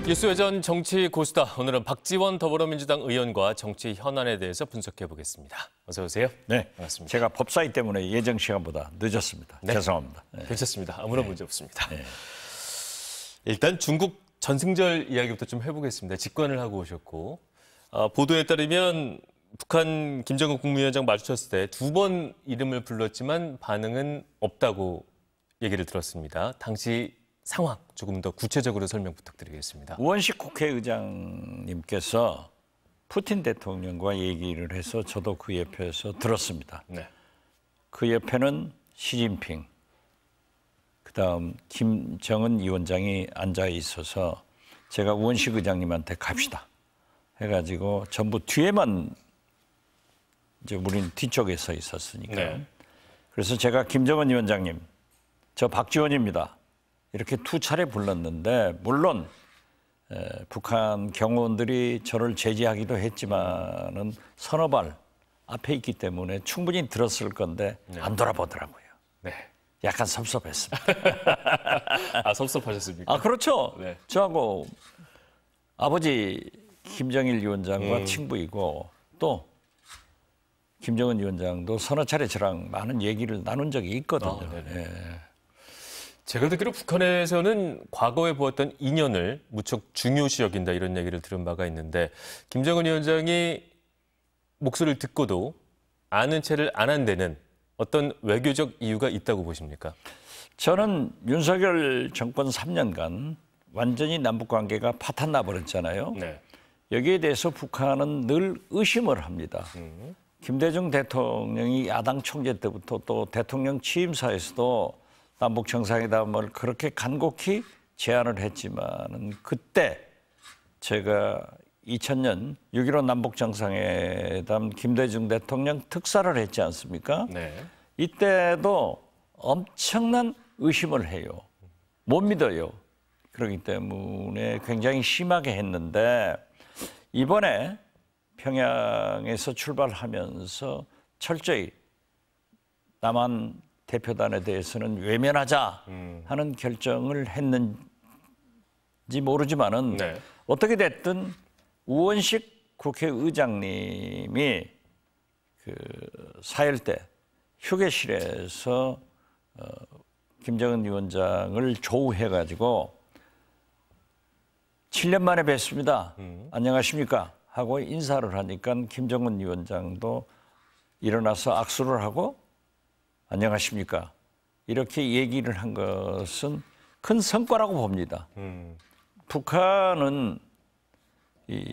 기수회전 정치 고수다. 오늘은 박지원 더불어민주당 의원과 정치 현안에 대해서 분석해 보겠습니다. 어서 오세요. 네, 반갑습니다. 제가 법사위 때문에 예정 시간보다 늦었습니다. 네. 죄송합니다. 네. 괜찮습니다. 아무런 문제 없습니다. 네. 일단 중국 전승절 이야기부터 좀 해보겠습니다. 직관을 하고 오셨고 보도에 따르면 북한 김정은 국무위원장 마주쳤을 때 2번 이름을 불렀지만 반응은 없다고 얘기를 들었습니다. 당시 상황 조금 더 구체적으로 설명 부탁드리겠습니다. 우원식 국회의장님께서 푸틴 대통령과 얘기를 해서 저도 그 옆에서 들었습니다. 네. 그 옆에는 시진핑, 그다음 김정은 위원장이 앉아 있어서 제가 우원식 의장님한테 갑시다 해가지고 전부 뒤에만 이제 우리는 뒤쪽에 서 있었으니까. 네. 그래서 제가 김정은 위원장님, 저 박지원입니다. 이렇게 2차례 불렀는데 물론 북한 경호원들이 저를 제지하기도 했지만은 서너 발 앞에 있기 때문에 충분히 들었을 건데 안 돌아보더라고요. 네. 약간 섭섭했습니다. 아, 섭섭하셨습니까? 아, 그렇죠. 네. 저하고 아버지 김정일 위원장과 친구이고 또 김정은 위원장도 서너 차례 저랑 많은 얘기를 나눈 적이 있거든요. 예. 제가 듣기로 북한에서는 과거에 보았던 인연을 무척 중요시 여긴다 이런 얘기를 들은 바가 있는데 김정은 위원장이 목소리를 듣고도 아는 체를 안 한 데는 어떤 외교적 이유가 있다고 보십니까? 저는 윤석열 정권 3년간 완전히 남북관계가 파탄 나버렸잖아요. 네. 여기에 대해서 북한은 늘 의심을 합니다. 김대중 대통령이 야당 총재 때부터 또 대통령 취임사에서도 남북 정상회담을 그렇게 간곡히 제안을 했지만은 그때 제가 2000년 6.15 남북 정상회담 김대중 대통령 특사를 했지 않습니까? 네. 이때도 엄청난 의심을 해요. 못 믿어요. 그렇기 때문에 굉장히 심하게 했는데 이번에 평양에서 출발하면서 철저히 남한 대표단에 대해서는 외면하자 하는 결정을 했는지 모르지만은 네. 어떻게 됐든 우원식 국회의장님이 그 4일 때 휴게실에서 김정은 위원장을 조우해가지고 7년 만에 뵙습니다. 안녕하십니까 하고 인사를 하니까 김정은 위원장도 일어나서 악수를 하고 안녕하십니까 이렇게 얘기를 한 것은 큰 성과라고 봅니다. 북한은 이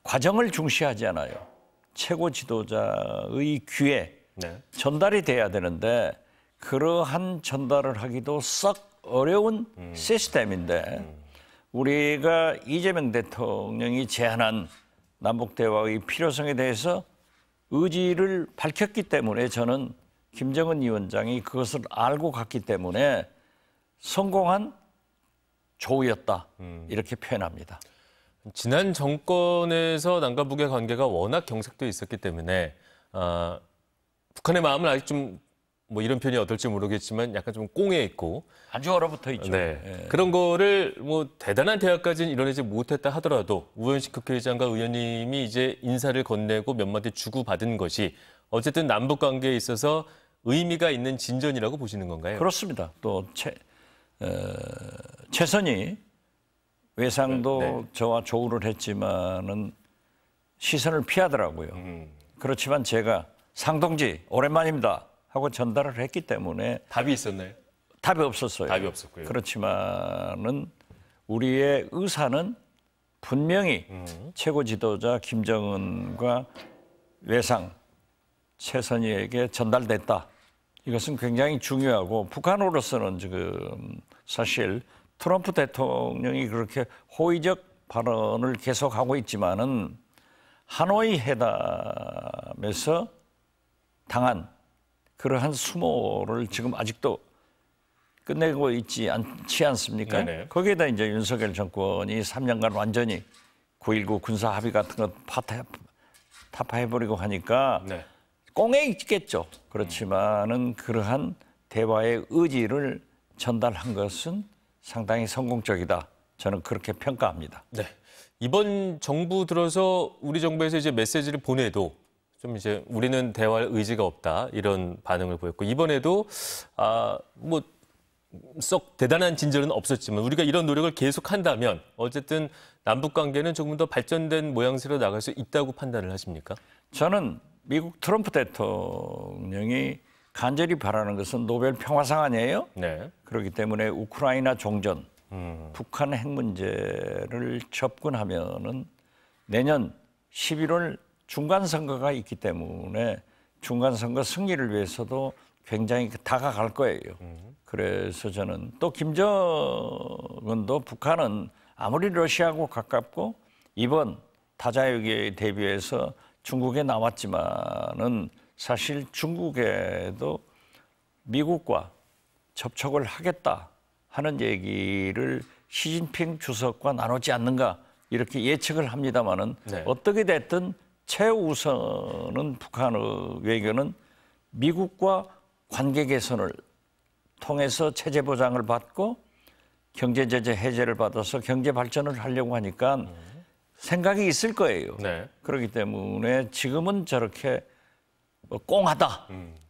과정을 중시하지 않아요. 최고 지도자의 귀에 네. 전달이 돼야 되는데 그러한 전달을 하기도 썩 어려운 시스템인데 우리가 이재명 대통령이 제안한 남북대화의 필요성에 대해서 의지를 밝혔기 때문에 저는 김정은 위원장이 그것을 알고 갔기 때문에 성공한 조우였다 이렇게 표현합니다. 지난 정권에서 남과 북의 관계가 워낙 경색돼 있었기 때문에 북한의 마음은 아직 좀 뭐 이런 표현이 어떨지 모르겠지만 약간 좀 꽁에 있고 아주 얼어붙어 있죠. 네. 예. 그런 거를 뭐 대단한 대화까지는 이뤄내지 못했다 하더라도 우원식 국회의장과 의원님이 이제 인사를 건네고 몇 마디 주고받은 것이 어쨌든 남북 관계에 있어서 의미가 있는 진전이라고 보시는 건가요? 그렇습니다. 또 최선희 외상도 네. 저와 조우를 했지만은 시선을 피하더라고요. 그렇지만 제가 상동지 오랜만입니다 하고 전달을 했기 때문에 답이 있었나요? 답이 없었어요. 답이 없었고요. 그렇지만은 우리의 의사는 분명히 최고 지도자 김정은과 외상 최선희에게 전달됐다. 이것은 굉장히 중요하고 북한으로서는 지금 사실 트럼프 대통령이 그렇게 호의적 발언을 계속하고 있지만은 하노이 회담에서 당한 그러한 수모를 지금 아직도 끝내고 있지 않지 않습니까? 네네. 거기에다 이제 윤석열 정권이 3년간 완전히 9.19 군사 합의 같은 것 타파해버리고 하니까 네. 꽁에 있겠죠. 그렇지만은 그러한 대화의 의지를 전달한 것은 상당히 성공적이다. 저는 그렇게 평가합니다. 네. 이번 정부 들어서 우리 정부에서 이제 메시지를 보내도 좀 이제 우리는 대화할 의지가 없다 이런 반응을 보였고 이번에도 뭐 썩 대단한 진전은 없었지만 우리가 이런 노력을 계속한다면 어쨌든 남북 관계는 조금 더 발전된 모양새로 나갈 수 있다고 판단을 하십니까? 저는 미국 트럼프 대통령이 간절히 바라는 것은 노벨 평화상 아니에요? 네. 그렇기 때문에 우크라이나 종전, 북한 핵 문제를 접근하면은 내년 11월 중간 선거가 있기 때문에 중간 선거 승리를 위해서도 굉장히 다가갈 거예요. 그래서 저는 또 김정은도 북한은 아무리 러시아하고 가깝고 이번 다자회기에 대비해서 중국에 나왔지만은 사실 중국에도 미국과 접촉을 하겠다 하는 얘기를 시진핑 주석과 나누지 않는가 이렇게 예측을 합니다마는 네. 어떻게 됐든 최우선은 북한의 외교는 미국과 관계 개선을 통해서 체제 보장을 받고 경제 제재 해제를 받아서 경제 발전을 하려고 하니까 생각이 있을 거예요. 네. 그렇기 때문에 지금은 저렇게 뭐 꽁하다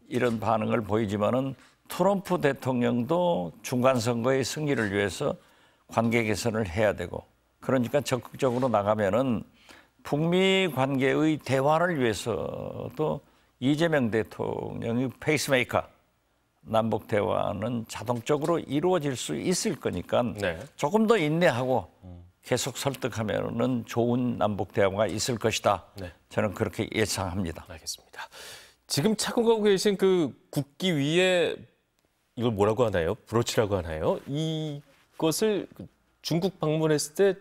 이런 반응을 보이지만은 트럼프 대통령도 중간 선거의 승리를 위해서 관계 개선을 해야 되고 그러니까 적극적으로 나가면은 북미 관계의 대화를 위해서도 이재명 대통령이 페이스메이커 남북 대화는 자동적으로 이루어질 수 있을 거니까 네. 조금 더 인내하고 계속 설득하면은 좋은 남북 대화가 있을 것이다. 네. 저는 그렇게 예상합니다. 알겠습니다. 지금 차고 가고 계신 그 국기 위에 이걸 뭐라고 하나요? 브로치라고 하나요? 이것을 중국 방문했을 때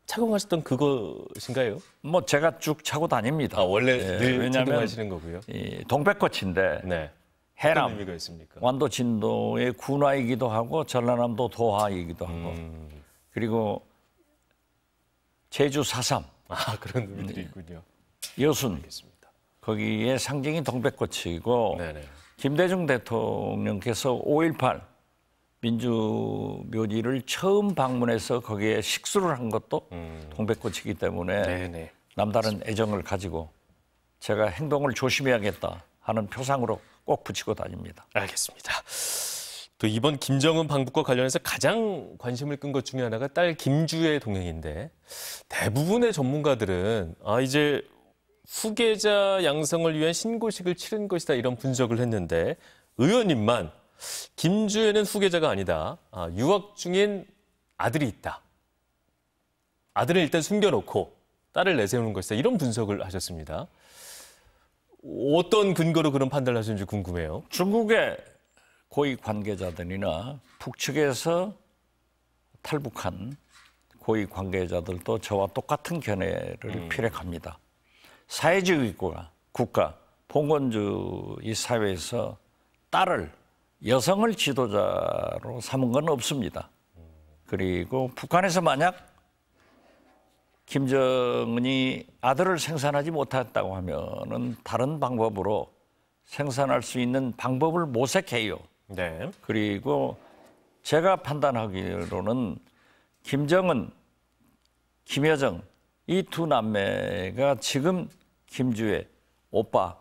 착용하셨던 그것인가요? 뭐 제가 쭉 차고 다닙니다. 원래 예, 늘 왜냐하면 착용하시는 거고요. 이 동백꽃인데 네. 어떤 해남, 의미가 있습니까? 완도 진도의 군화이기도 하고 전라남도 도화이기도 하고 그리고 제주 4.3 그런 의미들이 있군요. 여순 알겠습니다. 거기에 상징이 동백꽃이고 네네. 김대중 대통령께서 5.18 민주묘지를 처음 방문해서 거기에 식수를 한 것도 동백꽃이기 때문에 네네. 남다른 애정을 가지고 제가 행동을 조심해야겠다 하는 표상으로 꼭 붙이고 다닙니다. 알겠습니다. 또 이번 김정은 방북과 관련해서 가장 관심을 끈 것 중에 하나가 딸 김주의 동행인데 대부분의 전문가들은 이제 후계자 양성을 위한 신고식을 치른 것이다 이런 분석을 했는데 의원님만 김주혜는 후계자가 아니다. 유학 중인 아들이 있다. 아들을 일단 숨겨놓고 딸을 내세우는 것이다. 이런 분석을 하셨습니다. 어떤 근거로 그런 판단을 하시는지 궁금해요. 중국의 고위 관계자들이나 북측에서 탈북한 고위 관계자들도 저와 똑같은 견해를 피력합니다. 사회주의 국가, 봉건주의 사회에서 딸을 여성을 지도자로 삼은 건 없습니다. 그리고 북한에서 만약 김정은이 아들을 생산하지 못했다고 하면은 다른 방법으로 생산할 수 있는 방법을 모색해요. 네. 그리고 제가 판단하기로는 김정은, 김여정 이 두 남매가 지금 김주혜 오빠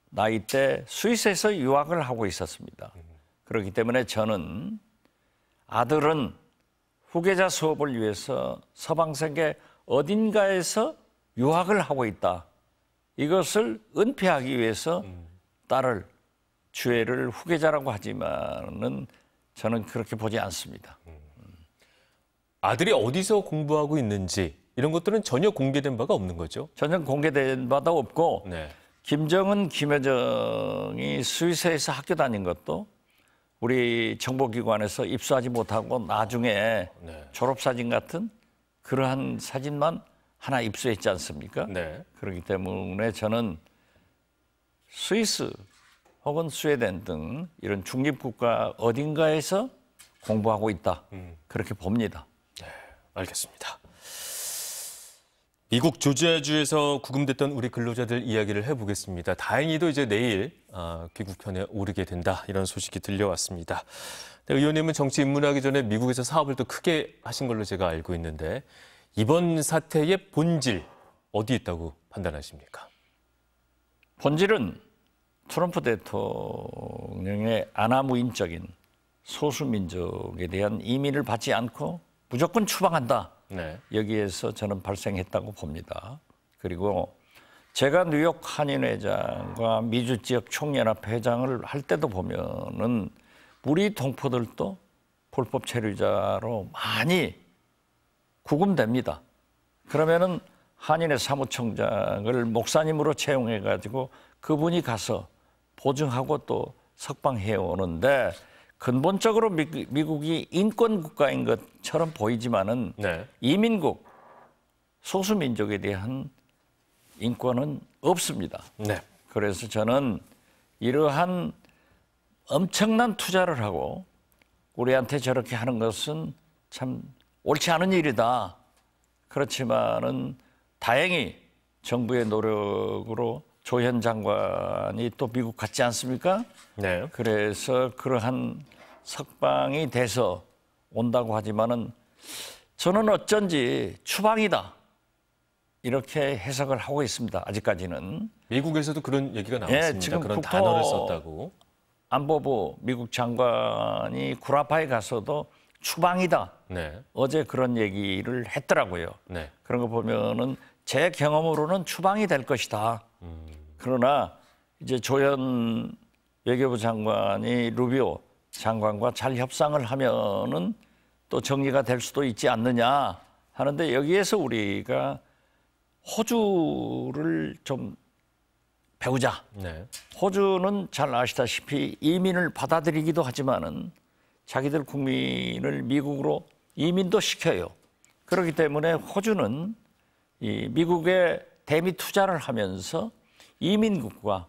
나이 때 스위스에서 유학을 하고 있었습니다. 그렇기 때문에 저는 아들은 후계자 수업을 위해서 서방세계 어딘가에서 유학을 하고 있다. 이것을 은폐하기 위해서 딸을 주애를 후계자라고 하지만은 저는 그렇게 보지 않습니다. 아들이 어디서 공부하고 있는지 이런 것들은 전혀 공개된 바가 없는 거죠. 전혀 공개된 바도 없고 네. 김정은, 김여정이 스위스에서 학교 다닌 것도 우리 정보기관에서 입수하지 못하고 나중에 네. 졸업사진 같은 그러한 사진만 하나 입수했지 않습니까? 네. 그렇기 때문에 저는 스위스 혹은 스웨덴 등 이런 중립국가 어딘가에서 공부하고 있다. 그렇게 봅니다. 알겠습니다. 미국 조지아주에서 구금됐던 우리 근로자들 이야기를 해보겠습니다. 다행히도 이제 내일 귀국현에 오르게 된다 이런 소식이 들려왔습니다. 의원님은 정치 입문하기 전에 미국에서 사업을 또 크게 하신 걸로 제가 알고 있는데 이번 사태의 본질 어디에 있다고 판단하십니까? 본질은 트럼프 대통령의 아나무인적인 소수민족에 대한 이민을 받지 않고 무조건 추방한다. 네. 여기에서 저는 발생했다고 봅니다. 그리고 제가 뉴욕 한인회장과 미주 지역 총연합 회장을 할 때도 보면은 우리 동포들도 불법 체류자로 많이 구금됩니다. 그러면은 한인회 사무총장을 목사님으로 채용해 가지고 그분이 가서 보증하고 또 석방해 오는데 근본적으로 미국이 인권 국가인 것처럼 보이지만은 네. 이민국 소수민족에 대한 인권은 없습니다. 네. 그래서 저는 이러한 엄청난 투자를 하고 우리한테 저렇게 하는 것은 참 옳지 않은 일이다. 그렇지만은 다행히 정부의 노력으로 조현 장관이 또 미국 갔지 않습니까? 네. 그래서 그러한 석방이 돼서 온다고 하지만은 저는 어쩐지 추방이다. 이렇게 해석을 하고 있습니다. 아직까지는. 미국에서도 그런 얘기가 나왔습니다. 지금 그런 단어를 썼다고. 안보부 미국 장관이 구라파에 가서도 추방이다. 네. 어제 그런 얘기를 했더라고요. 네. 그런 거 보면은 제 경험으로는 추방이 될 것이다. 그러나 이제 조현 외교부 장관이 루비오 장관과 잘 협상을 하면은 또 정리가 될 수도 있지 않느냐 하는데 여기에서 우리가 호주를 좀 배우자. 네. 호주는 잘 아시다시피 이민을 받아들이기도 하지만은 자기들 국민을 미국으로 이민도 시켜요. 그렇기 때문에 호주는 이 미국에 대미 투자를 하면서 이민국과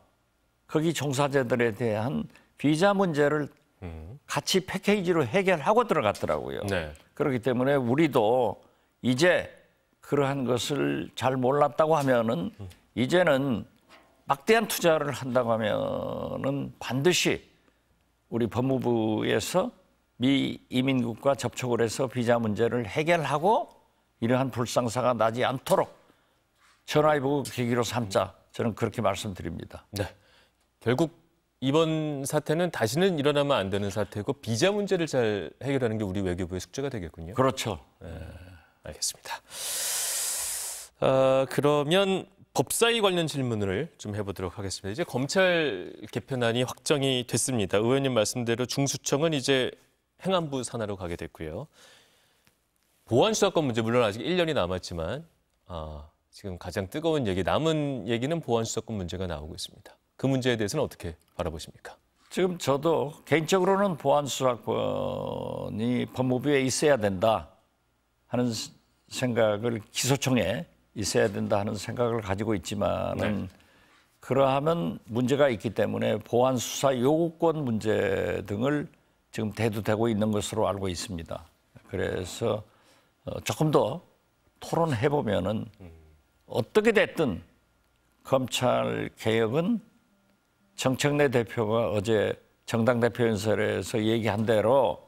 거기 종사자들에 대한 비자 문제를 같이 패키지로 해결하고 들어갔더라고요. 네. 그렇기 때문에 우리도 이제 그러한 것을 잘 몰랐다고 하면은 이제는 막대한 투자를 한다고 하면은 반드시 우리 법무부에서 미 이민국과 접촉을 해서 비자 문제를 해결하고 이러한 불상사가 나지 않도록 전화위복을 계기로 삼자. 저는 그렇게 말씀드립니다. 네. 결국 이번 사태는 다시는 일어나면 안 되는 사태고 비자 문제를 잘 해결하는 게 우리 외교부의 숙제가 되겠군요. 그렇죠. 네, 알겠습니다. 그러면 법사위 관련 질문을 좀 해보도록 하겠습니다. 이제 검찰 개편안이 확정이 됐습니다. 의원님 말씀대로 중수청은 이제 행안부 산하로 가게 됐고요. 보안수사권 문제 물론 아직 1년이 남았지만 지금 가장 뜨거운 얘기, 남은 얘기는 보안수사권 문제가 나오고 있습니다. 그 문제에 대해서는 어떻게 바라보십니까? 지금 저도 개인적으로는 보안수사권이 법무부에 있어야 된다 하는 생각을 기소청에 있어야 된다 하는 생각을 가지고 있지만은 그러하면 문제가 있기 때문에 보안수사 요구권 문제 등을 지금 대두되고 있는 것으로 알고 있습니다. 그래서 조금 더 토론해 보면은 어떻게 됐든 검찰 개혁은 정청래 대표가 어제 정당 대표 연설에서 얘기한 대로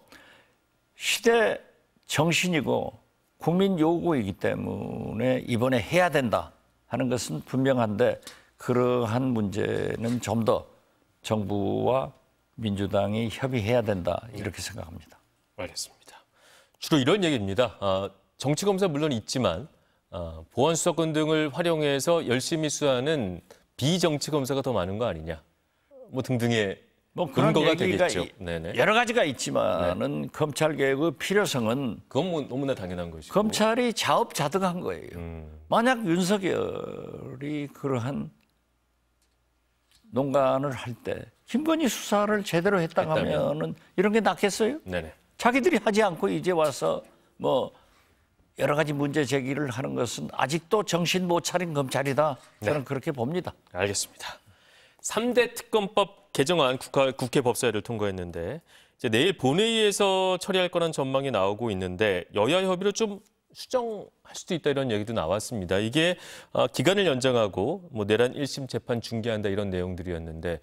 시대 정신이고 국민 요구이기 때문에 이번에 해야 된다 하는 것은 분명한데 그러한 문제는 좀 더 정부와 민주당이 협의해야 된다 이렇게 생각합니다. 알겠습니다. 주로 이런 얘기입니다. 정치검사 물론 있지만 보안수사권 등을 활용해서 열심히 수사하는 비정치검사가 더 많은 거 아니냐. 뭐 등등의 뭐 그런 근거가 얘기가 되겠죠. 네네. 여러 가지가 있지만은 검찰 개혁의 필요성은 그건 뭐 너무나 당연한 것이고. 검찰이 자업자득한 거예요. 만약 윤석열이 그러한 농간을 할 때 김건희 수사를 제대로 했다고 하면은 이런 게 낫겠어요? 네네. 자기들이 하지 않고 이제 와서 뭐 여러 가지 문제 제기를 하는 것은 아직도 정신 못 차린 검찰이다. 저는 그렇게 봅니다. 알겠습니다. 3대 특검법 개정안 국회 법사위를 통과했는데 이제 내일 본회의에서 처리할 거란 전망이 나오고 있는데 여야 협의로 좀 수정할 수도 있다 이런 얘기도 나왔습니다. 이게 기간을 연장하고 뭐 내란 1심 재판 중계한다 이런 내용들이었는데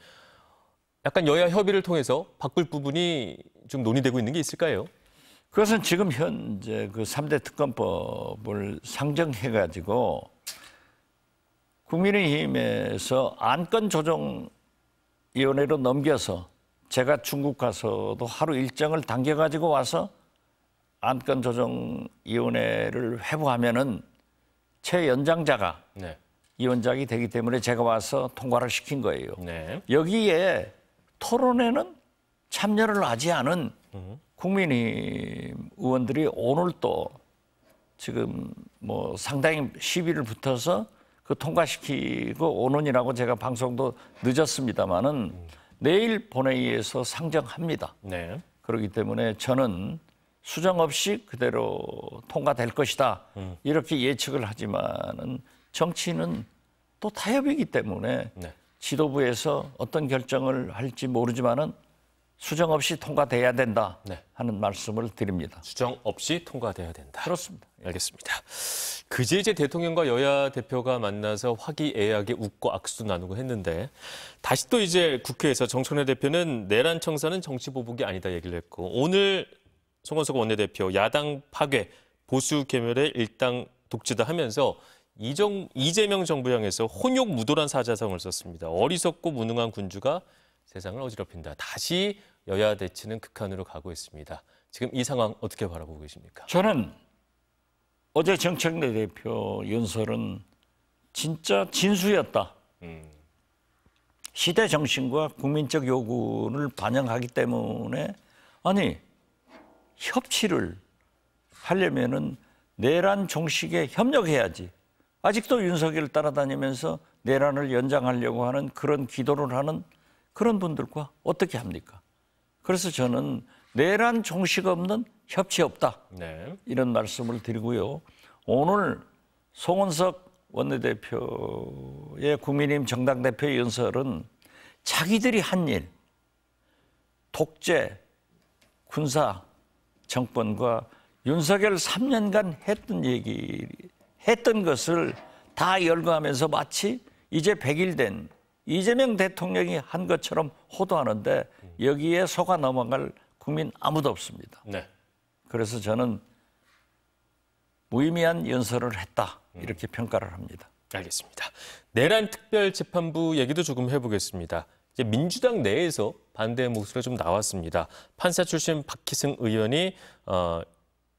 약간 여야 협의를 통해서 바꿀 부분이 좀 논의되고 있는 게 있을까요? 그것은 지금 현재 그 3대 특검법을 상정해가지고 국민의힘에서 안건조정위원회로 넘겨서 제가 중국 가서도 하루 일정을 당겨가지고 와서 안건조정위원회를 회부하면은 최연장자가 네. 위원장이 되기 때문에 제가 와서 통과를 시킨 거예요. 네. 여기에 토론회는 참여를 하지 않은 국민의힘 의원들이 오늘 또 지금 뭐 상당히 시비를 붙어서 그 통과시키고 오는이라고 제가 방송도 늦었습니다마는 내일 본회의에서 상정합니다. 네. 그렇기 때문에 저는 수정 없이 그대로 통과될 것이다. 이렇게 예측을 하지만은 정치는 또 타협이기 때문에 네. 지도부에서 어떤 결정을 할지 모르지만은 수정 없이 통과돼야 된다 네. 하는 말씀을 드립니다. 수정 없이 통과돼야 된다. 그렇습니다. 알겠습니다. 그제 이제 대통령과 여야 대표가 만나서 화기애애하게 웃고 악수도 나누고 했는데 다시 또 이제 국회에서 정청래 대표는 내란 청사는 정치 보복이 아니다 얘기를 했고 오늘 송원석 원내대표 야당 파괴 보수 괴멸의 일당 독재다 하면서 이재명 정부 향해서 혼욕무도란 사자성어를 썼습니다. 어리석고 무능한 군주가 세상을 어지럽힌다. 다시 여야 대치는 극한으로 가고 있습니다. 지금 이 상황 어떻게 바라보고 계십니까? 저는 어제 정청래 대표 연설은 진짜 진수였다. 시대 정신과 국민적 요구를 반영하기 때문에 아니 협치를 하려면은 내란 종식에 협력해야지. 아직도 윤석열을 따라다니면서 내란을 연장하려고 하는 그런 기도를 하는 그런 분들과 어떻게 합니까? 그래서 저는 내란 종식 없는 협치 없다. 네. 이런 말씀을 드리고요. 오늘 송원석 원내대표의 국민의힘 정당 대표 연설은 자기들이 한 일, 독재, 군사 정권과 윤석열 3년간 했던 것을 다 열거하면서 마치 이제 100일 된 이재명 대통령이 한 것처럼 호도하는데 여기에 속아 넘어갈 국민 아무도 없습니다. 네. 그래서 저는 무의미한 연설을 했다 이렇게 평가를 합니다. 알겠습니다. 내란 특별재판부 얘기도 조금 해보겠습니다. 이제 민주당 내에서 반대의 목소리가 좀 나왔습니다. 판사 출신 박희승 의원이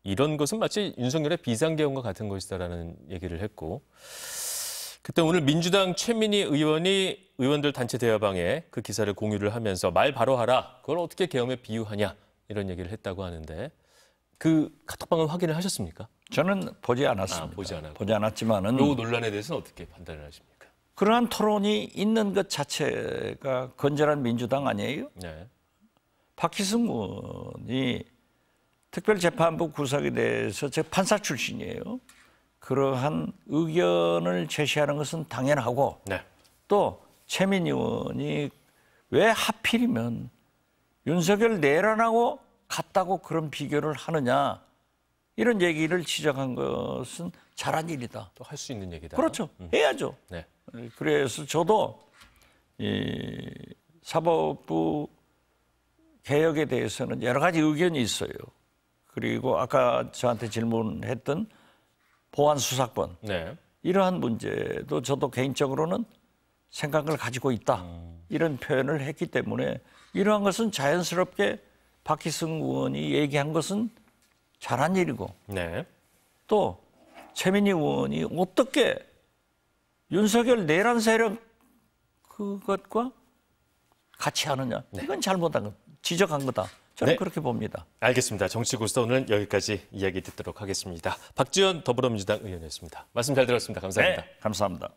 이런 것은 마치 윤석열의 비상계엄과 같은 것이다라는 얘기를 했고 그때 오늘 민주당 최민희 의원이 의원들 단체 대화방에 그 기사를 공유를 하면서 말 바로 하라. 그걸 어떻게 계엄에 비유하냐 이런 얘기를 했다고 하는데 그 카톡방을 확인을 하셨습니까? 저는 보지 않았습니다. 보지 않았지만은 이 논란에 대해서는 어떻게 판단을 하십니까? 그러한 토론이 있는 것 자체가 건전한 민주당 아니에요? 네. 박희승 의원이 특별재판부 구성에 대해서 제 판사 출신이에요. 그러한 의견을 제시하는 것은 당연하고 네. 또 최민희 의원이 왜 하필이면 윤석열 내란하고 같다고 그런 비교를 하느냐 이런 얘기를 지적한 것은 잘한 일이다. 또 할 수 있는 얘기다. 그렇죠. 해야죠. 네. 그래서 저도 이 사법부 개혁에 대해서는 여러 가지 의견이 있어요. 그리고 아까 저한테 질문했던 보안수사권 네. 이러한 문제도 저도 개인적으로는 생각을 가지고 있다. 이런 표현을 했기 때문에 이러한 것은 자연스럽게 박희승 의원이 얘기한 것은 잘한 일이고 네. 또 최민희 의원이 어떻게 윤석열 내란 세력 그것과 같이 하느냐. 이건 잘못한 것, 지적한 거다. 저는 네. 그렇게 봅니다. 알겠습니다. 정치고스톱 오늘은 여기까지 이야기 듣도록 하겠습니다. 박지원 더불어민주당 의원이었습니다. 말씀 잘 들었습니다. 감사합니다. 네, 감사합니다.